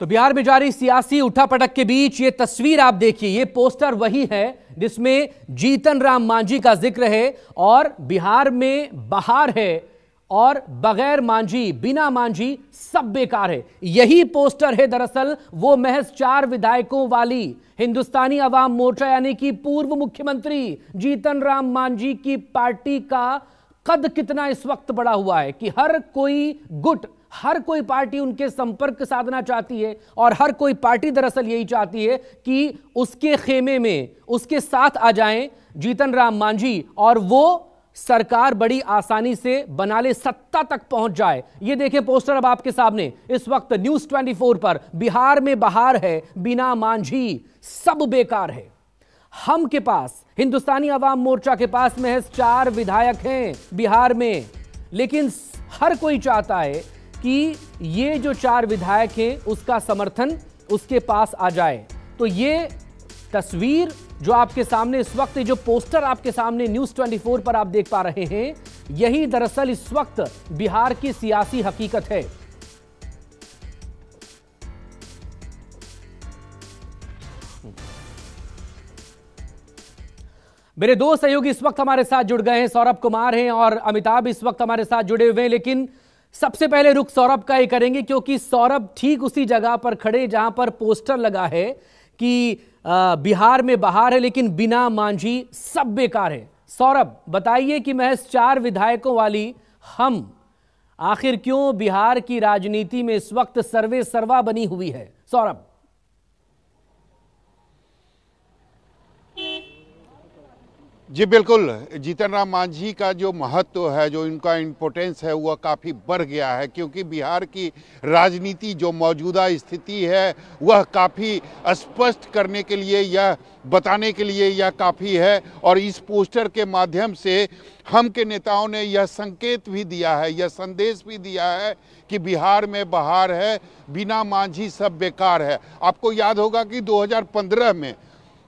तो बिहार में जारी सियासी उठापटक के बीच ये तस्वीर आप देखिए, ये पोस्टर वही है जिसमें जीतन राम मांझी का जिक्र है और बिहार में बहार है और बगैर मांझी, बिना मांझी सब बेकार है। यही पोस्टर है दरअसल वो महज 4 विधायकों वाली हिंदुस्तानी अवाम मोर्चा यानी कि पूर्व मुख्यमंत्री जीतन राम मांझी की पार्टी का कद कितना इस वक्त बढ़ा हुआ है कि हर कोई गुट, हर कोई पार्टी उनके संपर्क साधना चाहती है और हर कोई पार्टी दरअसल यही चाहती है कि उसके खेमे में उसके साथ आ जाएं जीतन राम मांझी और वो सरकार बड़ी आसानी से बना ले, सत्ता तक पहुंच जाए। ये देखें पोस्टर अब आपके सामने इस वक्त न्यूज़ 24 पर, बिहार में बहार है, बिना मांझी सब बेकार है। हम के पास, हिंदुस्तानी अवाम मोर्चा के पास महज 4 विधायक हैं बिहार में, लेकिन हर कोई चाहता है कि ये जो 4 विधायक हैं उसका समर्थन उसके पास आ जाए। तो ये तस्वीर जो आपके सामने इस वक्त, जो पोस्टर आपके सामने न्यूज़ 24 पर आप देख पा रहे हैं, यही दरअसल इस वक्त बिहार की सियासी हकीकत है। मेरे 2 सहयोगी इस वक्त हमारे साथ जुड़ गए हैं, सौरभ कुमार हैं और अमिताभ इस वक्त हमारे साथ जुड़े हुए हैं। लेकिन सबसे पहले रुख सौरभ का ही करेंगे क्योंकि सौरभ ठीक उसी जगह पर खड़े जहां पर पोस्टर लगा है कि बिहार में बहार है लेकिन बिना मांझी सब बेकार है। सौरभ बताइए कि महज 4 विधायकों वाली हम आखिर क्यों बिहार की राजनीति में इस वक्त सर्वे सर्वा बनी हुई है। सौरभ। जी बिल्कुल, जीतन राम मांझी का जो महत्व है, जो इनका इम्पोर्टेंस है, वह काफ़ी बढ़ गया है क्योंकि बिहार की राजनीति जो मौजूदा स्थिति है वह काफ़ी स्पष्ट करने के लिए या बताने के लिए यह काफ़ी है। और इस पोस्टर के माध्यम से हम के नेताओं ने यह संकेत भी दिया है, यह संदेश भी दिया है कि बिहार में बहार है, बिना मांझी सब बेकार है। आपको याद होगा कि 2015 में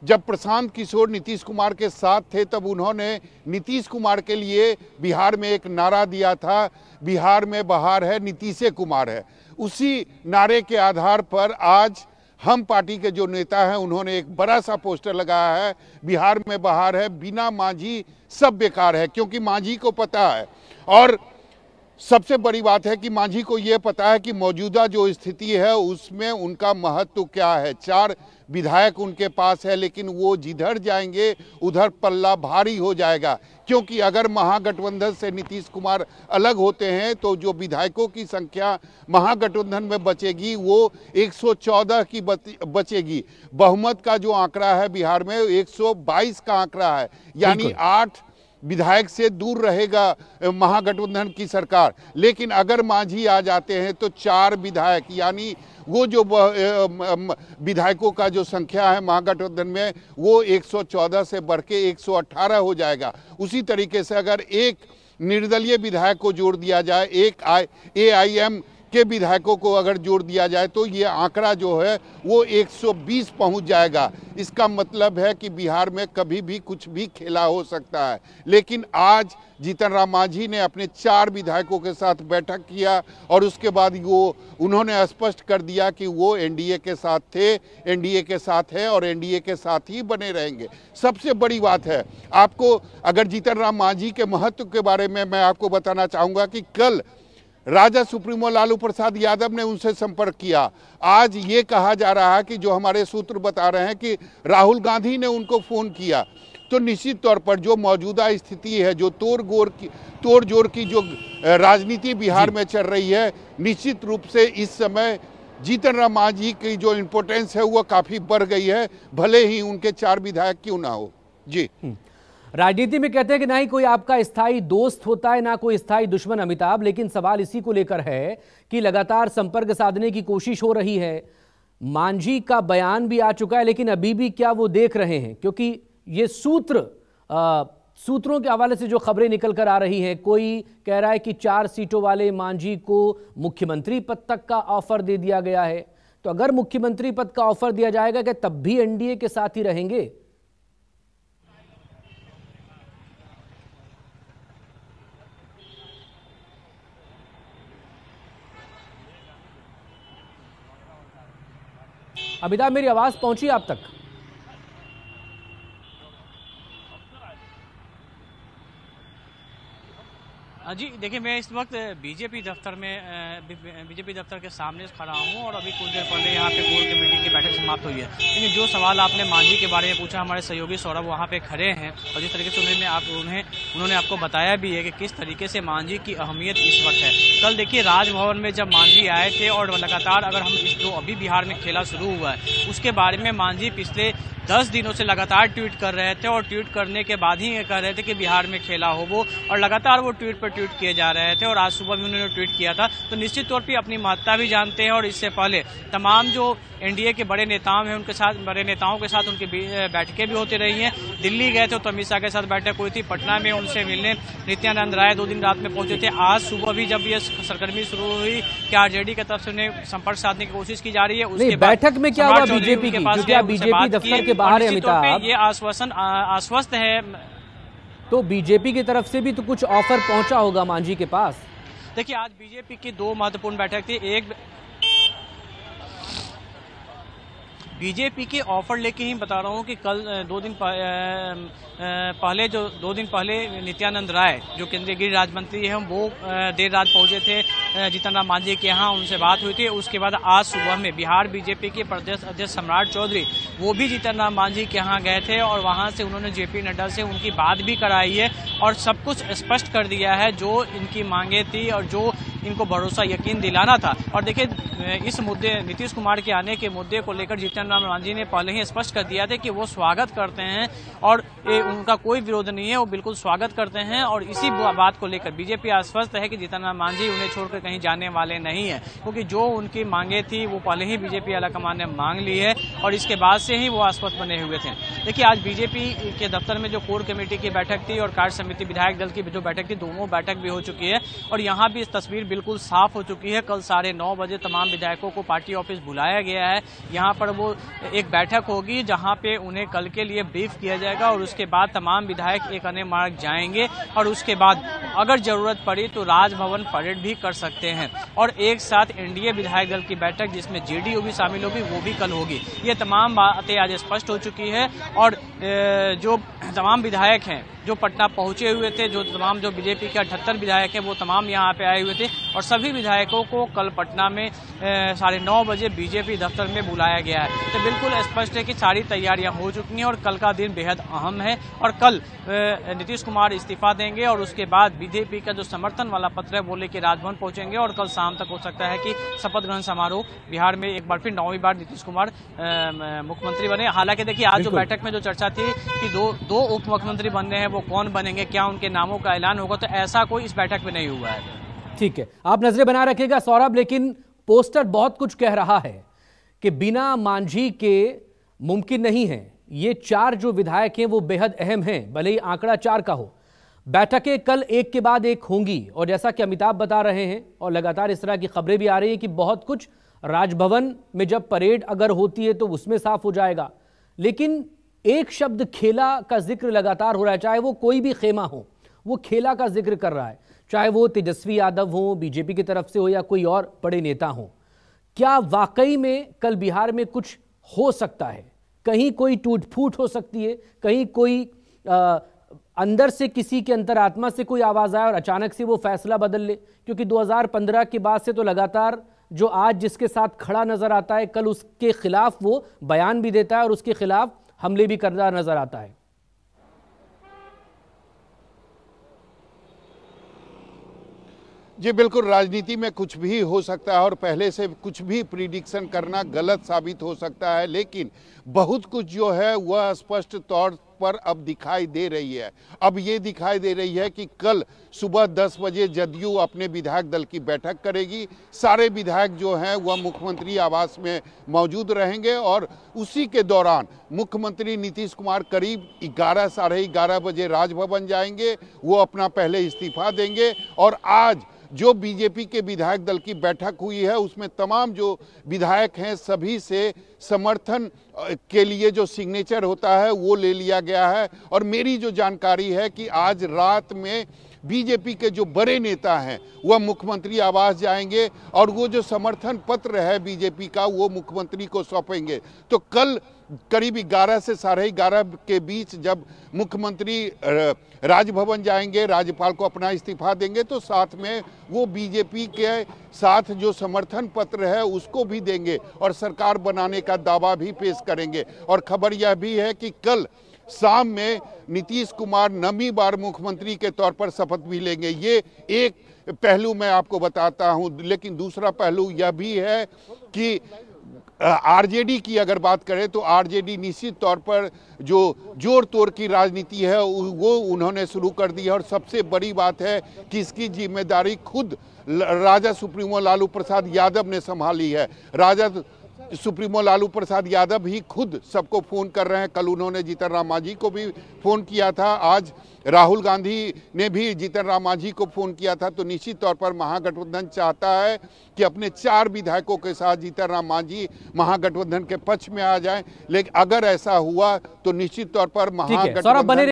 जब प्रशांत किशोर नीतीश कुमार के साथ थे तब उन्होंने नीतीश कुमार के लिए बिहार में एक नारा दिया था, बिहार में बहार है, नीतीश कुमार है। उसी नारे के आधार पर आज हम पार्टी के जो नेता हैं उन्होंने एक बड़ा सा पोस्टर लगाया है, बिहार में बहार है, बिना मांझी सब बेकार है। क्योंकि मांझी को पता है और सबसे बड़ी बात है कि मांझी को ये पता है कि मौजूदा जो स्थिति है उसमें उनका महत्व क्या है। 4 विधायक उनके पास है लेकिन वो जिधर जाएंगे उधर पल्ला भारी हो जाएगा क्योंकि अगर महागठबंधन से नीतीश कुमार अलग होते हैं तो जो विधायकों की संख्या महागठबंधन में बचेगी वो 114 की बचेगी। बहुमत का जो आंकड़ा है बिहार में 122 का आंकड़ा है, यानी 8 विधायक से दूर रहेगा महागठबंधन की सरकार। लेकिन अगर मांझी आ जाते हैं तो 4 विधायक, यानी वो जो विधायकों का जो संख्या है महागठबंधन में वो 114 से बढ़ के 118 हो जाएगा। उसी तरीके से अगर एक निर्दलीय विधायक को जोड़ दिया जाए, एक AIM के विधायकों को अगर जोड़ दिया जाए तो ये आंकड़ा जो है वो 120 पहुंच जाएगा। इसका मतलब है कि बिहार में कभी भी कुछ भी खेला हो सकता है। लेकिन आज जीतन राम मांझी ने अपने 4 विधायकों के साथ बैठक किया और उसके बाद वो उन्होंने स्पष्ट कर दिया कि वो NDA के साथ थे, NDA के साथ है और NDA के साथ ही बने रहेंगे। सबसे बड़ी बात है, आपको अगर जीतन राम मांझी के महत्व के बारे में मैं आपको बताना चाहूँगा कि कल राजद सुप्रीमो लालू प्रसाद यादव ने उनसे संपर्क किया। आज ये कहा जा रहा है कि जो हमारे सूत्र बता रहे हैं कि राहुल गांधी ने उनको फ़ोन किया। तो निश्चित तौर पर जो मौजूदा स्थिति है, जो तोड़ जोड़ की जो राजनीति बिहार में चल रही है, निश्चित रूप से इस समय जीतन राम मांझी की जो इम्पोर्टेंस है वो काफ़ी बढ़ गई है, भले ही उनके 4 विधायक क्यों ना हो। जी, राजनीति में कहते हैं कि ना ही कोई आपका स्थायी दोस्त होता है ना कोई स्थायी दुश्मन अमिताभ, लेकिन सवाल इसी को लेकर है कि लगातार संपर्क साधने की कोशिश हो रही है। मांझी का बयान भी आ चुका है लेकिन अभी भी क्या वो देख रहे हैं, क्योंकि ये सूत्रों के हवाले से जो खबरें निकल कर आ रही हैं, कोई कह रहा है कि 4 सीटों वाले मांझी को मुख्यमंत्री पद तक का ऑफर दे दिया गया है। तो अगर मुख्यमंत्री पद का ऑफर दिया जाएगा क्या तब भी NDA के साथ ही रहेंगे? अमिताभ, मेरी आवाज पहुंची आप तक? जी देखिए, मैं इस वक्त बीजेपी दफ्तर के सामने खड़ा हूं और अभी कुछ देर पहले यहाँ पे कोर कमेटी की बैठक समाप्त हुई है। लेकिन जो सवाल आपने मांझी के बारे में पूछा, हमारे सहयोगी सौरभ वहाँ पे खड़े हैं और जिस तरीके से उन्होंने आपको बताया भी है कि किस तरीके से मांझी की अहमियत इस वक्त है। कल देखिए राजभवन में जब मांझी आए थे और लगातार अगर हम जो अभी बिहार में खेला शुरू हुआ है उसके बारे में मांझी पिछले 10 दिनों से लगातार ट्वीट कर रहे थे और ट्वीट करने के बाद ही ये कह रहे थे कि बिहार में खेला हो वो, और लगातार वो ट्वीट पर ट्वीट किए जा रहे थे। और आज सुबह भी उन्होंने ट्वीट किया था, तो निश्चित तौर पे अपनी महत्ता भी जानते हैं। और इससे पहले तमाम जो एनडीए के बड़े नेताओं हैं बड़े नेताओं के साथ उनकी बैठकें भी होती रही हैं। दिल्ली गए थे तो अमित शाह के साथ बैठक हुई थी, पटना में उनसे मिलने नित्यानंद राय 2 दिन रात में पहुंचे थे। आज सुबह भी जब ये सरगर्मी शुरू हुई कि आरजेडी की तरफ से उन्हें संपर्क साधने की कोशिश की जा रही है। उसके बैठक में क्या हुआ बीजेपी की, जो क्या बीजेपी दफ्तर के बाहर है अमिताभ, ये आश्वासन आश्वस्त है। तो बीजेपी की तरफ से भी तो कुछ ऑफर पहुंचा होगा मांझी के पास। देखिए आज बीजेपी की 2 महत्वपूर्ण बैठक थी। एक बीजेपी के ऑफर लेके ही बता रहा हूँ कि कल 2 दिन पहले नित्यानंद राय जो केंद्रीय गृह राज्य मंत्री हैं वो देर रात पहुंचे थे जीतन राम मांझी के यहाँ, उनसे बात हुई थी। उसके बाद आज सुबह में बिहार बीजेपी के प्रदेश अध्यक्ष सम्राट चौधरी वो भी जीतन राम मांझी के यहाँ गए थे और वहाँ से उन्होंने जेपी नड्डा से उनकी बात भी कराई है और सब कुछ स्पष्ट कर दिया है जो इनकी मांगे थी और जो इनको भरोसा यकीन दिलाना था। और देखिए इस मुद्दे नीतीश कुमार के आने के मुद्दे को लेकर जीतन राम मांझी ने पहले ही स्पष्ट कर दिया था कि वो स्वागत करते हैं और उनका कोई विरोध नहीं है, वो बिल्कुल स्वागत करते हैं। और इसी बात को लेकर बीजेपी आश्वस्त है कि जीतन राम मांझी उन्हें छोड़कर कहीं जाने वाले नहीं है, क्योंकि जो उनकी मांगे थी वो पहले ही बीजेपी आलाकमान ने मांग ली है और इसके बाद से ही वो आश्वस्त बने हुए थे। देखिए आज बीजेपी के दफ्तर में जो कोर कमेटी की बैठक थी और कार्य समिति विधायक दल की जो बैठक थी, दोनों बैठक भी हो चुकी है और यहाँ भी इस तस्वीर बिल्कुल साफ हो चुकी है। कल 9:30 बजे तमाम विधायकों को पार्टी ऑफिस बुलाया गया है। यहाँ पर वो एक बैठक होगी जहाँ पे उन्हें कल के लिए ब्रीफ किया जाएगा और उसके बाद तमाम विधायक एक अन्य मार्ग जाएंगे और उसके बाद अगर जरूरत पड़ी तो राजभवन परेड भी कर सकते हैं। और एक साथ एनडीए विधायक दल की बैठक जिसमें जेडीयू भी शामिल होगी वो भी कल होगी। ये तमाम बातें आज स्पष्ट हो चुकी है और जो तमाम विधायक हैं जो पटना पहुंचे हुए थे, जो बीजेपी के 78 विधायक हैं वो तमाम यहाँ पे आए हुए थे और सभी विधायकों को कल पटना में 9:30 बजे बीजेपी दफ्तर में बुलाया गया है। तो बिल्कुल स्पष्ट है कि सारी तैयारियां हो चुकी हैं और कल का दिन बेहद अहम है। और कल नीतीश कुमार इस्तीफा देंगे और उसके बाद बीजेपी का जो समर्थन वाला पत्र है वो लेके राजभवन पहुंचेंगे और कल शाम तक हो सकता है कि शपथ ग्रहण समारोह बिहार में एक बार फिर 9वीं बार नीतीश कुमार मुख्यमंत्री बने। हालांकि देखिए आज जो बैठक में जो चर्चा थी कि दो उप मुख्यमंत्री बनने हैं, वो कौन बनेंगे, क्या उनके नामों का ऐलान होगा, तो ऐसा कोई इस बैठक में नहीं हुआ है। ठीक है, आप नजरें बना रखिएगा सौरभ, लेकिन पोस्टर बहुत कुछ कह रहा है कि बिना मांझी के मुमकिन नहीं है। ये 4 जो विधायक हैं वो बेहद अहम हैं, भले ही आंकड़ा 4 का हो। बैठकें कल एक के बाद एक होंगी और जैसा कि अमिताभ बता रहे हैं और लगातार इस तरह की खबरें भी आ रही हैं कि बहुत कुछ राजभवन में जब परेड अगर होती है तो उसमें साफ हो जाएगा। लेकिन एक शब्द खेला का जिक्र लगातार हो रहा है, चाहे वो कोई भी खेमा हो, वो खेला का जिक्र कर रहा है, चाहे वो तेजस्वी यादव हो बीजेपी की तरफ से हो या कोई और बड़े नेता हो। क्या वाकई में कल बिहार में कुछ हो सकता है? कहीं कोई टूट फूट हो सकती है, कहीं कोई अंदर से किसी के अंतरात्मा से कोई आवाज आए और अचानक से वो फैसला बदल ले, क्योंकि 2015 के बाद से तो लगातार जो आज जिसके साथ खड़ा नजर आता है कल उसके खिलाफ वो बयान भी देता है और उसके खिलाफ हमले भी करता नजर आता है। जी बिल्कुल, राजनीति में कुछ भी हो सकता है और पहले से कुछ भी प्रिडिक्शन करना गलत साबित हो सकता है, लेकिन बहुत कुछ जो है वह स्पष्ट तौर पर अब दिखाई दे रही है। अब ये दिखाई दे रही है कि कल सुबह 10 बजे जदयू अपने विधायक दल की बैठक करेगी। सारे विधायक जो हैं वह मुख्यमंत्री आवास में मौजूद रहेंगे और उसी के दौरान मुख्यमंत्री नीतीश कुमार करीब 11 साढ़े 11 बजे राजभवन जाएंगे। वो अपना पहले इस्तीफा देंगे और आज जो बीजेपी के विधायक दल की बैठक हुई है उसमें तमाम जो विधायक हैं सभी से समर्थन के लिए जो सिग्नेचर होता है वो ले लिया गया है। और मेरी जो जानकारी है कि आज रात में बीजेपी के जो बड़े नेता हैं वह मुख्यमंत्री आवास जाएंगे और वो जो समर्थन पत्र है बीजेपी का वो मुख्यमंत्री को सौंपेंगे। तो कल करीब 11 से 11:30 के बीच जब मुख्यमंत्री राजभवन जाएंगे, राज्यपाल को अपना इस्तीफा देंगे, तो साथ में वो बीजेपी के साथ जो समर्थन पत्र है उसको भी देंगे और सरकार बनाने का दावा भी पेश करेंगे। और खबर यह भी है कि कल शाम में नीतीश कुमार नवीं बार मुख्यमंत्री के तौर पर शपथ भी लेंगे। ये एक पहलू मैं आपको बताता हूं, लेकिन दूसरा पहलू यह भी है कि आरजेडी की अगर बात करें तो आरजेडी निश्चित तौर पर जो जोड़ तोड़ की राजनीति है वो उन्होंने शुरू कर दी है। और सबसे बड़ी बात है कि इसकी जिम्मेदारी खुद राजद सुप्रीमो लालू प्रसाद यादव ने संभाली है। राजद सुप्रीमो लालू प्रसाद यादव ही खुद सबको फोन कर रहे हैं। कल उन्होंने जीतन राम मांझी को भी फोन किया था, आज राहुल गांधी ने भी जीतन राम मांझी को फोन किया था। तो निश्चित तौर पर महागठबंधन चाहता है कि अपने 4 विधायकों के साथ जीतन राम मांझी महागठबंधन के पक्ष में आ जाएं। लेकिन अगर ऐसा हुआ तो निश्चित तौर पर महागठबंधन